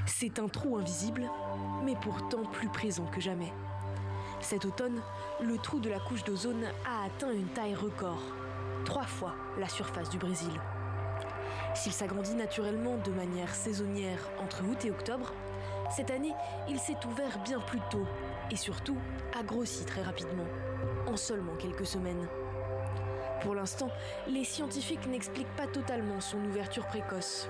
C'est un trou invisible, mais pourtant plus présent que jamais. Cet automne, le trou de la couche d'ozone a atteint une taille record, 3 fois la surface du Brésil. S'il s'agrandit naturellement de manière saisonnière entre août et octobre, cette année, il s'est ouvert bien plus tôt et surtout a grossi très rapidement, en seulement quelques semaines. Pour l'instant, les scientifiques n'expliquent pas totalement son ouverture précoce.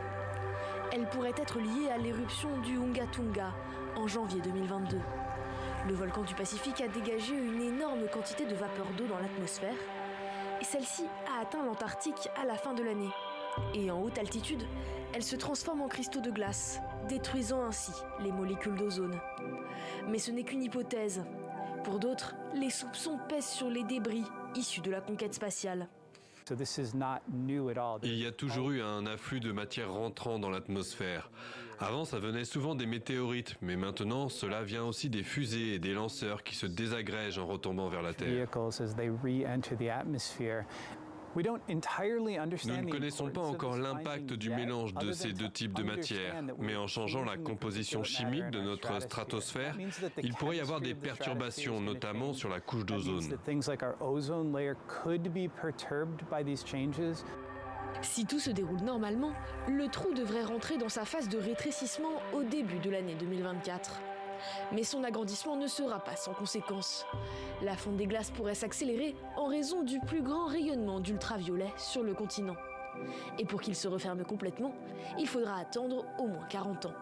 Elle pourrait être liée à l'éruption du Unga Tunga en janvier 2022. Le volcan du Pacifique a dégagé une énorme quantité de vapeur d'eau dans l'atmosphère et celle-ci a atteint l'Antarctique à la fin de l'année. Et en haute altitude, elle se transforme en cristaux de glace, détruisant ainsi les molécules d'ozone. Mais ce n'est qu'une hypothèse. Pour d'autres, les soupçons pèsent sur les débris issus de la conquête spatiale. Il y a toujours eu un afflux de matière rentrant dans l'atmosphère. Avant, ça venait souvent des météorites, mais maintenant, cela vient aussi des fusées et des lanceurs qui se désagrègent en retombant vers la Terre. Nous ne connaissons pas encore l'impact du mélange de ces deux types de matière, mais en changeant la composition chimique de notre stratosphère, il pourrait y avoir des perturbations, notamment sur la couche d'ozone. Si tout se déroule normalement, le trou devrait rentrer dans sa phase de rétrécissement au début de l'année 2024. Mais son agrandissement ne sera pas sans conséquences. La fonte des glaces pourrait s'accélérer en raison du plus grand rayonnement d'ultraviolet sur le continent. Et pour qu'il se referme complètement, il faudra attendre au moins 40 ans.